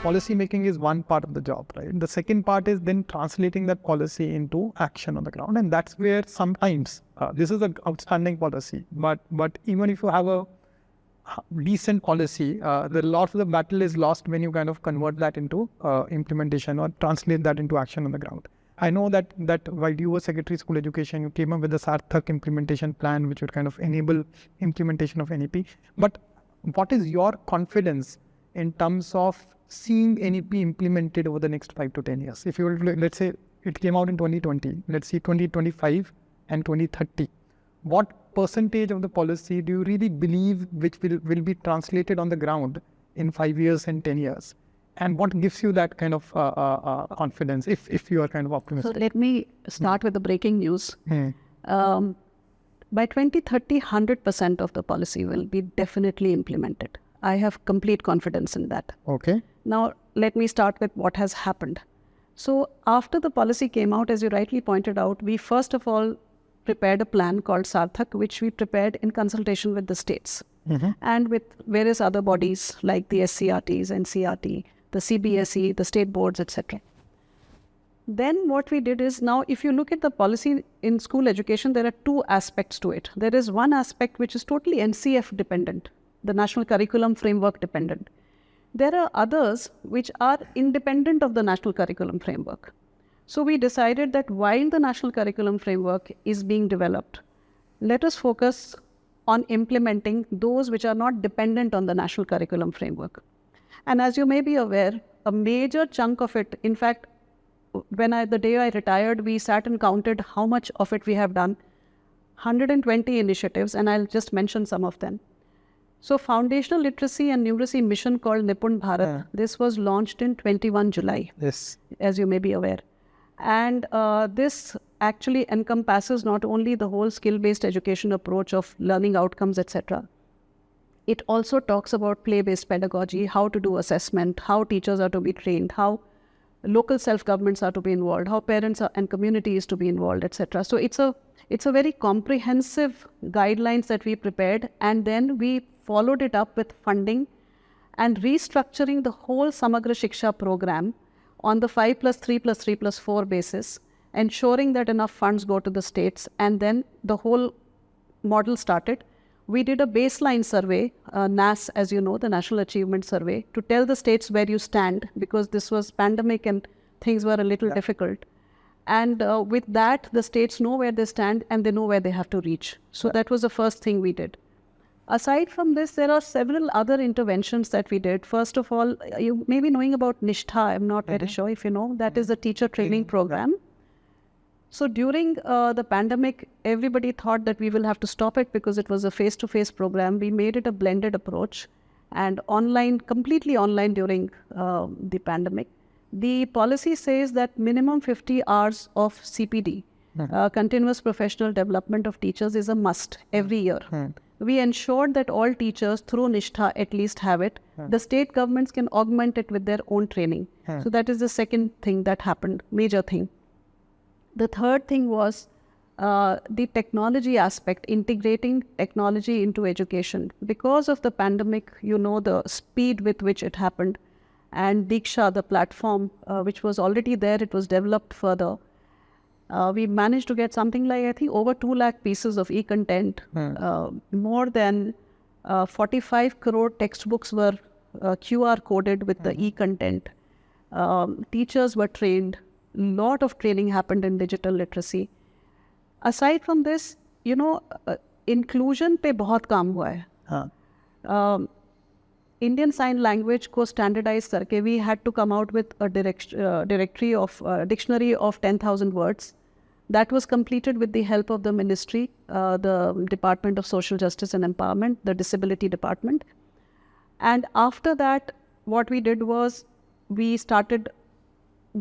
policy making is one part of the job, right? The second part is then translating that policy into action on the ground. And that's where sometimes this is an outstanding policy, but even if you have a decent policy, the lot of the battle is lost when you kind of convert that into implementation or translate that into action on the ground. I know that while you were Secretary of School Education, you came up with the Sarthak implementation plan, which would kind of enable implementation of NEP. But what is your confidence in terms of seeing NEP implemented over the next 5 to 10 years? If you were to, let's say it came out in 2020, let's see 2025 and 2030. What percentage of the policy do you really believe which will be translated on the ground in 5 years and 10 years? And what gives you that kind of confidence if you are kind of optimistic? So let me start with the breaking news. By 2030, 100% of the policy will be definitely implemented. I have complete confidence in that. Okay. Now, let me start with what has happened. So after the policy came out, as you rightly pointed out, we first of all prepared a plan called Sarthak, which we prepared in consultation with the states and with various other bodies like the SCRTs, NCRT, the CBSE, the state boards, etc. Then what we did is, now if you look at the policy in school education, there are two aspects to it. There is one aspect which is totally NCF dependent, the National Curriculum Framework dependent. There are others which are independent of the National Curriculum Framework. So we decided that while the National Curriculum Framework is being developed, let us focus on implementing those which are not dependent on the National Curriculum Framework. And as you may be aware, a major chunk of it, in fact, the day I retired, we sat and counted how much of it we have done. 120 initiatives, and I'll just mention some of them. So foundational literacy and numeracy mission called Nipun Bharat, this was launched in 21 July, yes, as you may be aware. And this actually encompasses not only the whole skill-based education approach of learning outcomes, etc. It also talks about play-based pedagogy, how to do assessment, how teachers are to be trained, how local self-governments are to be involved, how parents and community is to be involved, etc. So it's a very comprehensive guidelines that we prepared, and then we followed it up with funding and restructuring the whole Samagra Shiksha program on the 5+3+3+4 basis, ensuring that enough funds go to the states, and then the whole model started. We did a baseline survey, NAS, as you know, the National Achievement Survey, to tell the states where you stand, because this was pandemic and things were a little difficult. And with that, the states know where they stand and they know where they have to reach. So that was the first thing we did. Aside from this, there are several other interventions that we did. First of all, you may be knowing about Nishtha. I'm not very sure if you know. That is the teacher training program. So during the pandemic, everybody thought that we will have to stop it because it was a face-to-face program. We made it a blended approach and online, completely online during the pandemic. The policy says that minimum 50 hours of CPD, continuous professional development of teachers, is a must every year. We ensured that all teachers through Nishtha at least have it. The state governments can augment it with their own training. So that is the second thing that happened, major thing. The third thing was the technology aspect, integrating technology into education. Because of the pandemic, you know, the speed with which it happened, and Diksha, the platform, which was already there, it was developed further. We managed to get something like, I think, over 2 lakh pieces of e-content. More than 45 crore textbooks were QR coded with the e-content. Teachers were trained. Lot of training happened in digital literacy. Aside from this, you know, inclusion pe bahut kaam hua hai. Indian Sign Language को standardize करके we had to come out with a dictionary of 10,000 words. That was completed with the help of the ministry, the Department of Social Justice and Empowerment, the Disability Department. And after that, what we did was we started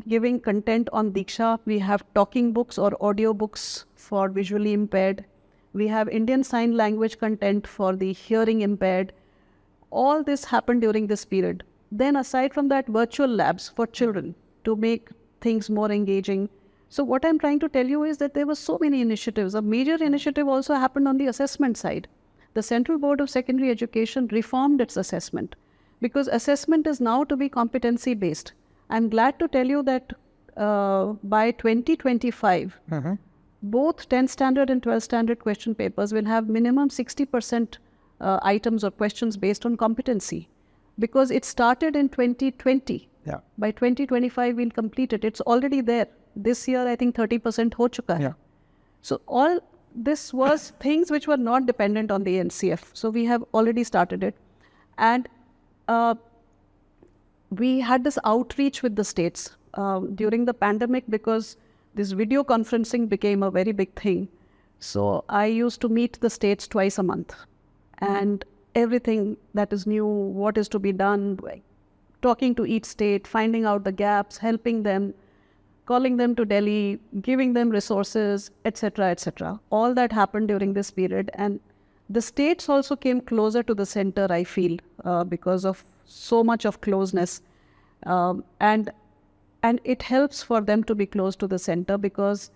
giving content on Diksha. We have talking books or audio books for visually impaired. We have Indian Sign Language content for the hearing impaired. All this happened during this period. Then aside from that, virtual labs for children to make things more engaging. So what I'm trying to tell you is that there were so many initiatives. A major initiative also happened on the assessment side. The Central Board of Secondary Education reformed its assessment. because assessment is now to be competency based. I'm glad to tell you that by 2025, both 10th standard and 12th standard question papers will have minimum 60% items or questions based on competency, because it started in 2020. Yeah. By 2025, we'll complete it. It's already there. This year, I think 30% ho chuka hai. Yeah. So all this was things which were not dependent on the NCF. So we have already started it. And we had this outreach with the states during the pandemic, because this video conferencing became a very big thing. So I used to meet the states twice a month, and everything that is new, what is to be done, talking to each state, finding out the gaps, helping them, calling them to Delhi, giving them resources, etc., etc. All that happened during this period. And the states also came closer to the center, I feel, because of so much of closeness. And it helps for them to be close to the center, because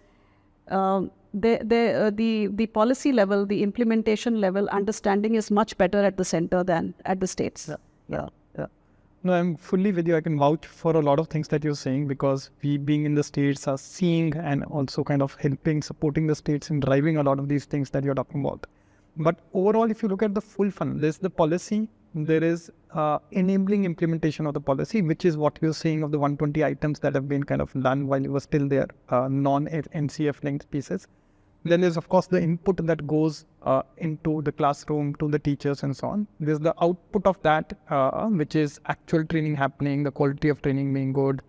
the policy level, the implementation level, understanding is much better at the center than at the states. Yeah. No, I'm fully with you. I can vouch for a lot of things that you're saying, because we being in the states are seeing and also kind of helping, supporting the states in driving a lot of these things that you're talking about. But overall, if you look at the full funnel, there's the policy, there is enabling implementation of the policy, which is what you're saying of the 120 items that have been kind of done while you were still there, non-NCF linked pieces. Then there's, of course, the input that goes into the classroom, to the teachers and so on. There's the output of that, which is actual training happening, the quality of training being good,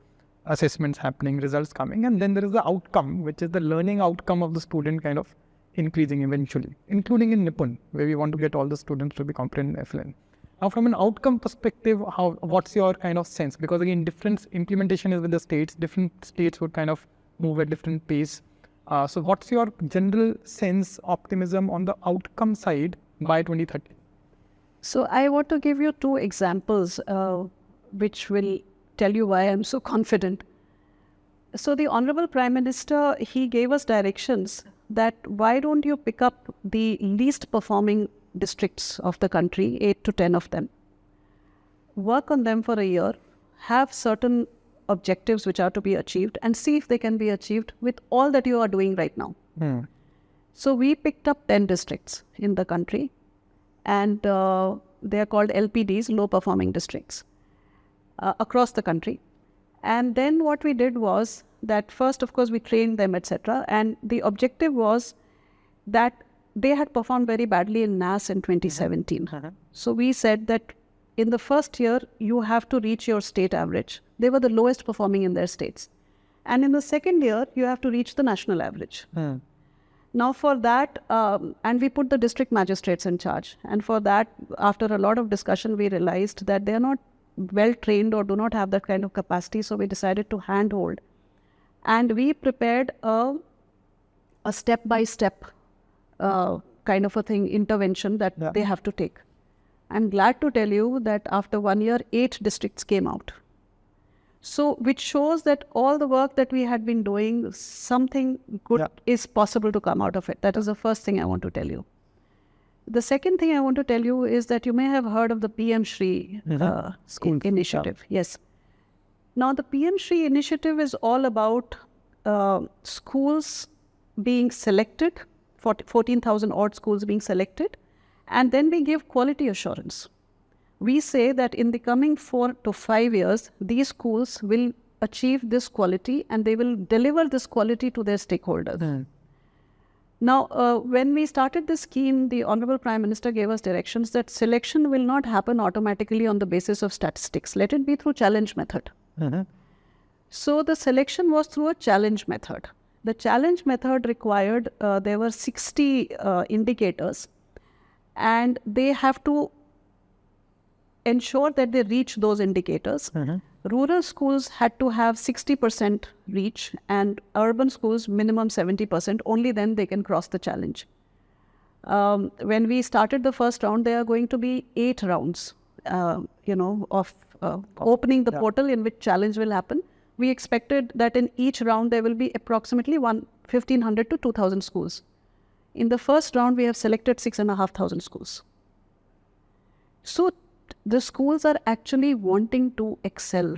assessments happening, results coming. And then there is the outcome, which is the learning outcome of the student kind of increasing eventually, including in Nipun, where we want to get all the students to be competent in FLN. Now, from an outcome perspective, what's your kind of sense? Because again, different implementation is with the states. Different states would kind of move at different pace. So what's your general sense, optimism on the outcome side by 2030? So I want to give you two examples which will tell you why I'm so confident. So the Honorable Prime Minister, he gave us directions that why don't you pick up the least performing districts of the country, 8 to 10 of them, work on them for a year, have certain objectives which are to be achieved, and see if they can be achieved with all that you are doing right now. So we picked up 10 districts in the country, and they are called LPDs, low performing districts, across the country. And then what we did was that first, of course, we trained them, etc. And the objective was that they had performed very badly in NAS in 2017. So we said that in the first year, you have to reach your state average. They were the lowest performing in their states. And in the second year, you have to reach the national average. Now for that, and we put the district magistrates in charge. And for that, after a lot of discussion, we realized that they are not well trained or do not have that kind of capacity. So we decided to handhold. And we prepared a step-by-step kind of a thing, intervention that they have to take. I'm glad to tell you that after 1 year, 8 districts came out. So, which shows that all the work that we had been doing, something good is possible to come out of it. That is the first thing I want to tell you. The second thing I want to tell you is that you may have heard of the PM Shri initiative. Yes. Now, the PM Shri initiative is all about schools being selected, 14,000 odd schools being selected, and then we give quality assurance. We say that in the coming 4 to 5 years, these schools will achieve this quality and they will deliver this quality to their stakeholders. Now, when we started this scheme, the Honorable Prime Minister gave us directions that selection will not happen automatically on the basis of statistics. Let it be through challenge method. So the selection was through a challenge method. The challenge method required, there were 60 indicators, and they have to ensure that they reach those indicators. Rural schools had to have 60% reach, and urban schools minimum 70%. Only then they can cross the challenge. When we started the first round, there are going to be 8 rounds, of opening the portal in which challenge will happen. We expected that in each round there will be approximately 1,500 to 2,000 schools. In the first round, we have selected 6,500 schools. So the schools are actually wanting to excel.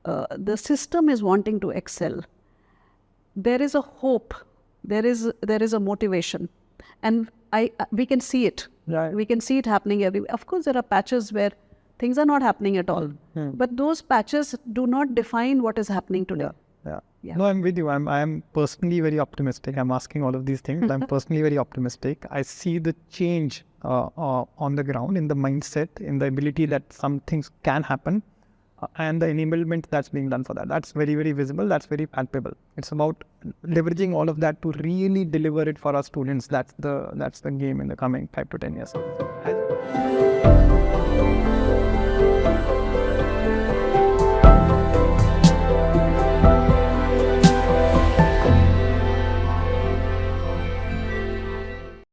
The system is wanting to excel. There is a hope. There is a motivation, and we can see it. Right. We can see it happening everywhere. Of course, there are patches where things are not happening at all. But those patches do not define what is happening today. Yeah. No, I'm with you. I'm personally very optimistic. I'm asking all of these things. I'm personally very optimistic. I see the change on the ground, in the mindset, in the ability that some things can happen, and the enablement that's being done for that. That's very, very visible. That's very palpable. It's about leveraging all of that to really deliver it for our students. That's the game in the coming 5 to 10 years.